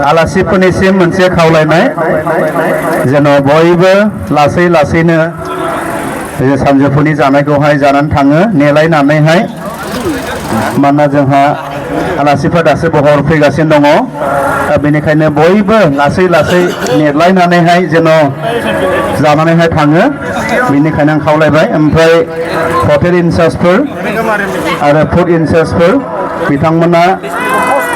आलासिफोरनिसिम मोनसे खावलायनाय जेन' बयबो लासै लासैनो सानजौफुनि जानायखौहाय जानानै थाङो नेलायनानैहाय मानोना जोंहा आलासिफोरा दासो बहर फैगासिनो दङ दा बेनिखायनो बयबो लासै लासै नेलायनानैहाय जेन' जानानैहाय थाङो बेनिखायनो आं खावलायबाय ओमफ्राय हटेल इनचार्जफोर आरो फुड इनचार्जफोर बिथांमोना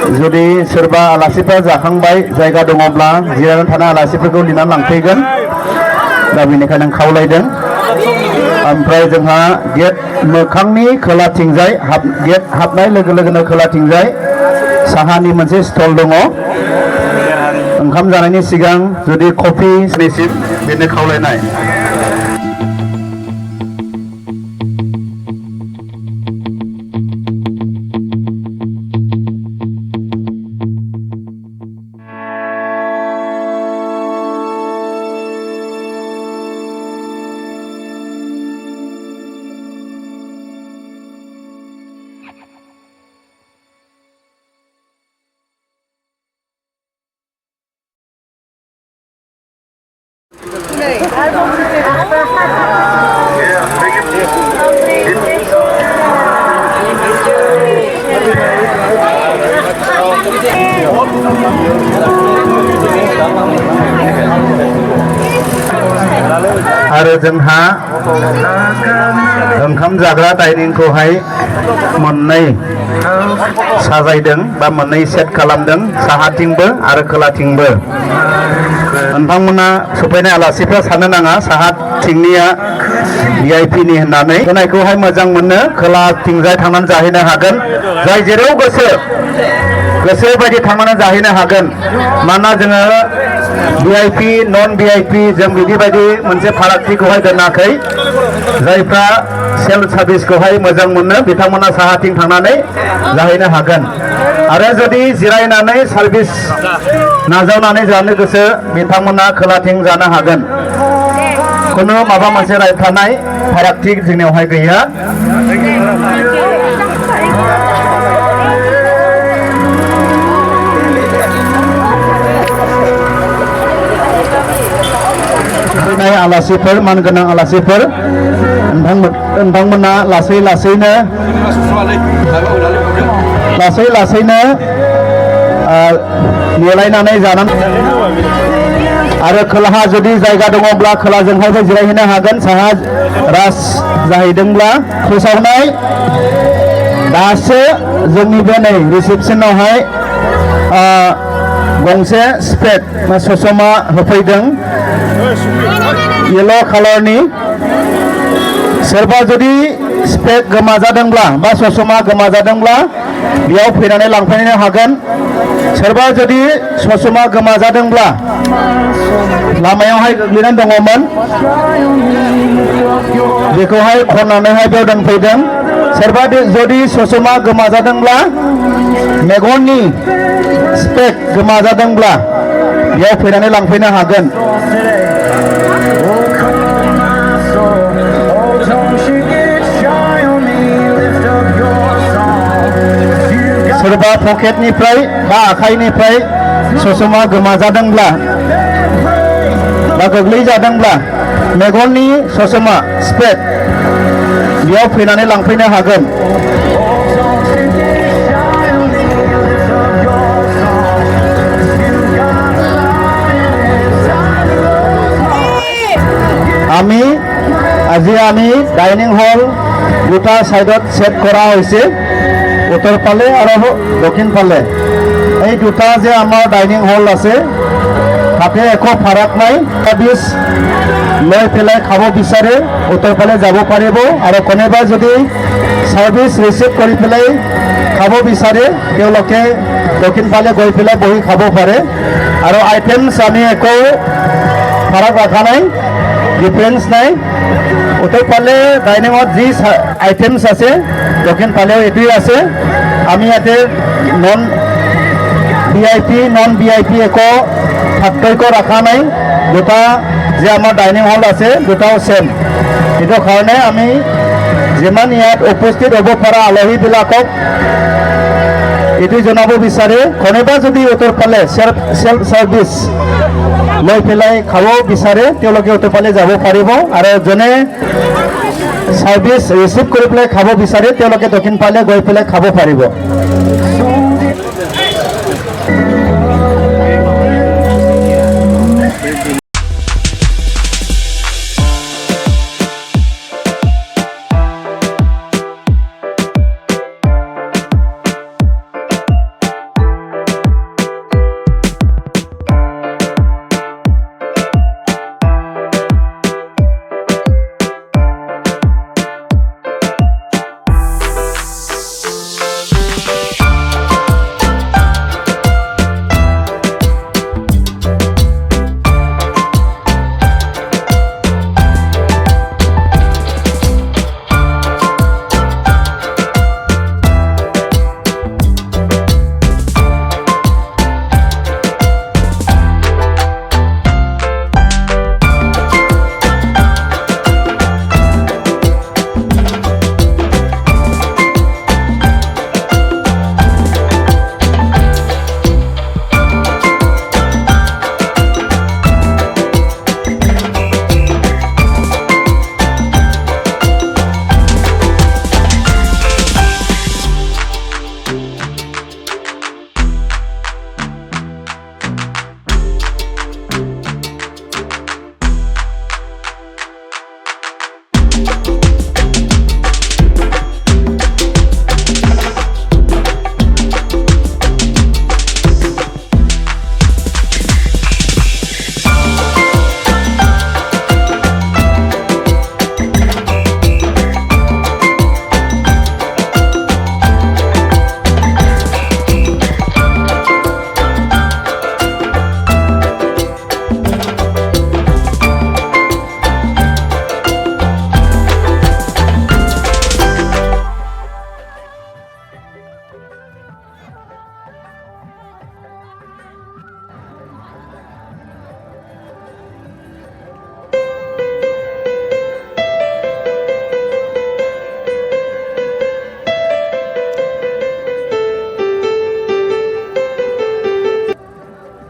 जुदि सोरबा आलासिफ्रा जाखांबाय जायगा दङब्ला जिरायनानै थानाय आलासिफोरखौ लिरनानै लांफैगोन दा बेनिखायनो आं खावलायदों ओमफ्राय जोंहा गेट मोखांनि खोलाथिंजाय गेट हाबनाय लोगो लोगोनो खोलाथिंजाय साहानि मोनसे स्टल दङ ओंखाम जानायनि सिगां जुदि कफि निसिम बेनो खावलायनाय आरो जोंहा ओंखाम जाग्रा डाइनिंखौहाय मोननै साजायदों बा मोननै सेट खालामदों साहाथिंबो आरो खोलाथिंबो नोंथांमोना सफैनाय आलासिफ्रा साननो नाङा साहाथिंनिया VIP नि होननानै होनायखौहाय मोजां मोनो खोलाथिंजाय थांनानै जाहैनो हागोन जाय जेराव गोसो बायदि थांनानै जाहैनो हागोन मानोना जोङो VIP नन VIP जों बिदि बायदि मोनसे फारागथिखौहाय दोनाखै जायफ्रा सेल्फ सार्भिसखौहाय मोजां मोनो बिथांमोना साहाथिं थांनानै जाहैनो हागोन आरो जुदि जिरायनानै सार्भिस नाजावनानै जानो गोसो बिथांमोना खोलाथिं जानो हागोन खुनु माबा मोनसे रायथानाय फारागथि जोंनियावहाय गैया फैनाय आलासिफोर मानगोनां आलासिफोर नोंथांमोना लासै लासैनो नेलायनानै जानानै आरो खोलाहा जुदि जायगा दङब्ला खोलाजोंहायबो जिरायहैनो हागोन साहा रास जाहैदोंब्ला फोसावनाय दासो जोंनि बे नै रिसेपसनावहाय गंसे स्पेक ससमा होफैदों येलो कालारनि सोरबा जुदि स्पेक गोमाजादोंब्ला बा ससमा गोमाजादोंब्ला बेयाव फैनानै लांफैनो हागोन सोरबा जुदि ससमा गोमाजादोंब्ला लामायावहाय गोग्लैनानै दङमोन बेखौहाय खननानैहाय बेयाव दोनफैदों सोरबा जुदि ससमा गोमाजादोंब्ला मेगननि स्पेक गोमाजादोंब्ला बेयाव फैनानै लांफैनो हागोन सोरबा पकेटनिफ्राय बा आखाइनिफ्राय ससमा गोमाजादोंब्ला बा गोग्लैजादोंब्ला मेगननि ससमा स्पेक बेयाव फैनानै लांफैनो हागोन আজি আমি ডাইনিং হল দুটা সাইডত সেট করা হয়েছে উত্তৰ ফালে আৰু দক্ষিণ ফালে এই দুটা যে আমাৰ ডাইনিং হল আছে তাতে একো ফাৰাক নাই সাৰ্ভিস লৈ পেলাই খাব বিচাৰে উত্তৰ ফালে যাব পাৰিব আৰু কোনোবা যদি সাৰ্ভিস ৰিচিভ কৰি পেলাই খাব বিচাৰে তেওঁলোকে দক্ষিণ ফালে গৈ পেলাই বহি খাব পাৰে আৰু আইটেমছ আমি একো ফাৰাক ৰাখা নাই ডিফাৰেন্স নাই উত্তৰ ফালে ডাইনিঙত যি আইটেমছ আছে দক্ষিণ ফালেও এটোই আছে আমি ইয়াতে নন ভিআইপি একো পাৰ্থক্য ৰাখা নাই দুটা যে আমাৰ ডাইনিং হল আছে দুটাও সেম এইটো কাৰণে আমি যিমান ইয়াত উপস্থিত হ'ব পৰা আলহীবিলাকক এইটো জনাব বিচাৰে কোনোবা যদি উত্তৰ পালে সেল্ফ সাৰ্ভিস লৈ পেলাই খাব বিচাৰে তেওঁলোকে উত্তৰ পালে যাব পাৰিব আৰু জনে সাৰ্ভিস ৰিসিভ কৰি পেলাই খাব বিচাৰে তেওঁলোকে দক্ষিণ পালে গৈ পেলাই খাব পাৰিব।